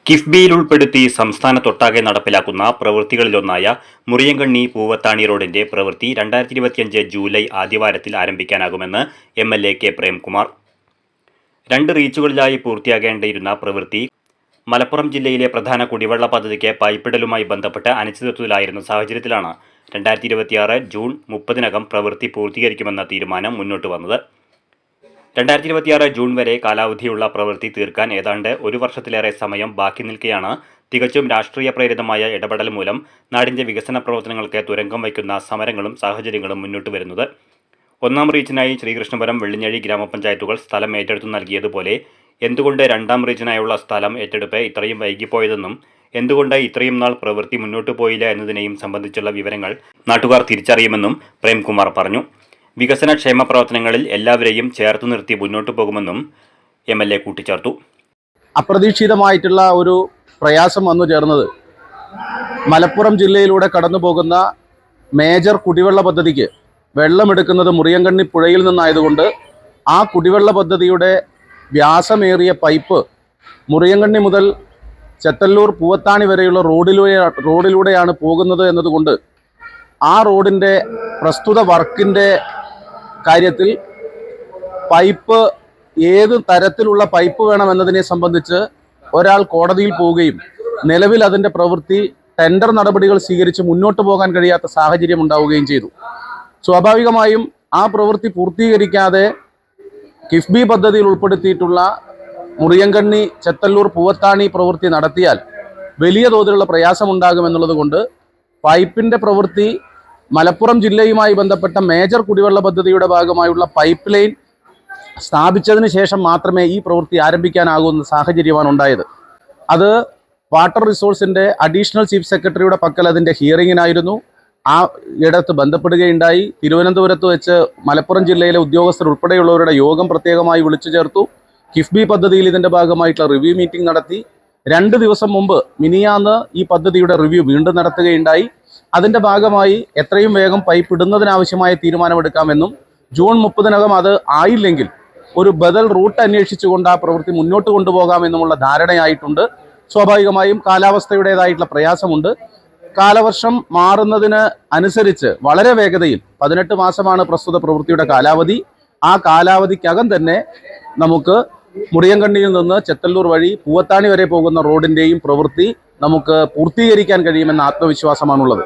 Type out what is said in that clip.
കിഫ്ബിയിൽ ഉൾപ്പെടുത്തി സംസ്ഥാനത്തൊട്ടാകെ നടപ്പിലാക്കുന്ന പ്രവൃത്തികളിലൊന്നായ മുറിയങ്കണ്ണി പൂവത്താണി റോഡിന്റെ പ്രവൃത്തി 2025 ജൂലൈ ആദ്യവാരത്തിൽ ആരംഭിക്കാനാകുമെന്ന് MLA കെ പ്രേംകുമാർ. 2 റീച്ചുകളിലായി പൂർത്തിയാകേണ്ടിയിരുന്ന പ്രവൃത്തി മലപ്പുറം ജില്ലയിലെ പ്രധാന കുടിവെള്ള പദ്ധതിക്ക് പൈപ്പിടലുമായി ബന്ധപ്പെട്ട് അനിശ്ചിതത്വത്തിലായിരുന്ന സാഹചര്യത്തിലാണ് 2026 ജൂൺ 30-നകം പ്രവൃത്തി പൂർത്തീകരിക്കുമെന്ന തീരുമാനം മുന്നോട്ട് വന്നത്. 2026 ജൂൺ വരെ കാലാവധിയുള്ള പ്രവൃത്തി തീർക്കാൻ ഏതാണ്ട് 1 വർഷത്തിലേറെ സമയം ബാക്കി നിൽക്കെയാണ് തികച്ചും രാഷ്ട്രീയ പ്രേരിതമായ ഇടപെടൽ മൂലം നാടിന്റെ വികസന പ്രവർത്തനങ്ങൾക്ക് തുരങ്കം വയ്ക്കുന്ന സമരങ്ങളും സാഹചര്യങ്ങളും മുന്നോട്ട് വരുന്നത്. 1-ാം റീച്ചിനായി ശ്രീകൃഷ്ണപുരം വെള്ളിഞ്ഞഴി ഗ്രാമപഞ്ചായത്തുകൾ സ്ഥലം ഏറ്റെടുത്തു നൽകിയതുപോലെ എന്തുകൊണ്ട് 2-ാം റീച്ചിനായുള്ള സ്ഥലം ഏറ്റെടുപ്പ് ഇത്രയും വൈകിപ്പോയതെന്നും എന്തുകൊണ്ട് ഇത്രയും നാൾ പ്രവൃത്തി മുന്നോട്ട് പോയില്ല എന്നതിനെയും സംബന്ധിച്ചുള്ള വിവരങ്ങൾ നാട്ടുകാർ തിരിച്ചറിയുമെന്നും പ്രേംകുമാർ പറഞ്ഞു. വികസന ക്ഷേമ പ്രവർത്തനങ്ങളിൽ എല്ലാവരെയും ചേർത്ത് നിർത്തി മുന്നോട്ട് പോകുമെന്നും MLA കൂട്ടിച്ചേർത്തു. അപ്രതീക്ഷിതമായിട്ടുള്ള ഒരു പ്രയാസം വന്നു ചേർന്നത് മലപ്പുറം ജില്ലയിലൂടെ കടന്നു പോകുന്ന മേജർ കുടിവെള്ള പദ്ധതിക്ക് വെള്ളമെടുക്കുന്നത് മുറിയങ്കണ്ണി പുഴയിൽ നിന്നായതുകൊണ്ട് ആ കുടിവെള്ള പദ്ധതിയുടെ വ്യാസമേറിയ പൈപ്പ് മുറിയങ്കണ്ണി മുതൽ ചെത്തല്ലൂർ പൂവത്താണി വരെയുള്ള റോഡിലൂടെയാണ് പോകുന്നത് എന്നതുകൊണ്ട് ആ റോഡിൻ്റെ പ്രസ്തുത വർക്കിൻ്റെ കാര്യത്തിൽ പൈപ്പ് ഏത് തരത്തിലുള്ള പൈപ്പ് വേണമെന്നതിനെ സംബന്ധിച്ച് ഒരാൾ കോടതിയിൽ പോവുകയും നിലവിൽ അതിൻ്റെ പ്രവൃത്തി ടെൻഡർ നടപടികൾ സ്വീകരിച്ച് മുന്നോട്ട് പോകാൻ കഴിയാത്ത സാഹചര്യം ഉണ്ടാവുകയും ചെയ്തു. സ്വാഭാവികമായും ആ പ്രവൃത്തി പൂർത്തീകരിക്കാതെ കിഫ്ബി പദ്ധതിയിൽ ഉൾപ്പെടുത്തിയിട്ടുള്ള മുറിയങ്കണ്ണി ചെത്തല്ലൂർ പൂവത്താണി പ്രവൃത്തി നടത്തിയാൽ വലിയ തോതിലുള്ള പ്രയാസമുണ്ടാകുമെന്നുള്ളത് കൊണ്ട് പൈപ്പിൻ്റെ പ്രവൃത്തി മലപ്പുറം ജില്ലയുമായി ബന്ധപ്പെട്ട മേജർ കുടിവെള്ള പദ്ധതിയുടെ ഭാഗമായുള്ള പൈപ്പ് ലൈൻ സ്ഥാപിച്ചതിന് ശേഷം മാത്രമേ ഈ പ്രവൃത്തി ആരംഭിക്കാനാകുന്ന സാഹചര്യമാണ് ഉണ്ടായത്. അത് വാട്ടർ റിസോഴ്സിൻ്റെ അഡീഷണൽ ചീഫ് സെക്രട്ടറിയുടെ പക്കൽ അതിൻ്റെ ഹിയറിങ്ങിനായിരുന്നു. ആ ഇടത്ത് ബന്ധപ്പെടുകയുണ്ടായി. തിരുവനന്തപുരത്ത് വെച്ച് മലപ്പുറം ജില്ലയിലെ ഉദ്യോഗസ്ഥർ ഉൾപ്പെടെയുള്ളവരുടെ യോഗം പ്രത്യേകമായി വിളിച്ചു ചേർത്തു. കിഫ്ബി പദ്ധതിയിൽ ഇതിൻ്റെ ഭാഗമായിട്ടുള്ള റിവ്യൂ മീറ്റിംഗ് നടത്തി. 2 ദിവസം മുമ്പ് മിനിയാന്ന് ഈ പദ്ധതിയുടെ റിവ്യൂ വീണ്ടും നടത്തുകയുണ്ടായി. അതിൻ്റെ ഭാഗമായി എത്രയും വേഗം പൈപ്പ് ഇടുന്നതിനാവശ്യമായ തീരുമാനമെടുക്കാമെന്നും ജൂൺ 30-നകം അത് ആയില്ലെങ്കിൽ ഒരു ബദൽ റൂട്ട് അന്വേഷിച്ചുകൊണ്ട് ആ പ്രവൃത്തി മുന്നോട്ട് കൊണ്ടുപോകാമെന്നുമുള്ള ധാരണയായിട്ടുണ്ട്. സ്വാഭാവികമായും കാലാവസ്ഥയുടേതായിട്ടുള്ള പ്രയാസമുണ്ട്. കാലവർഷം മാറുന്നതിന് അനുസരിച്ച് വളരെ വേഗതയിൽ 18 മാസമാണ് പ്രസ്തുത പ്രവൃത്തിയുടെ കാലാവധി. ആ കാലാവധിക്കകം തന്നെ നമുക്ക് മുറിയങ്കണ്ണിയിൽ നിന്ന് ചെത്തല്ലൂർ വഴി പൂവത്താണി വരെ പോകുന്ന റോഡിൻ്റെയും പ്രവൃത്തി നമുക്ക് പൂർത്തീകരിക്കാൻ കഴിയുമെന്ന ആത്മവിശ്വാസമാണുള്ളത്.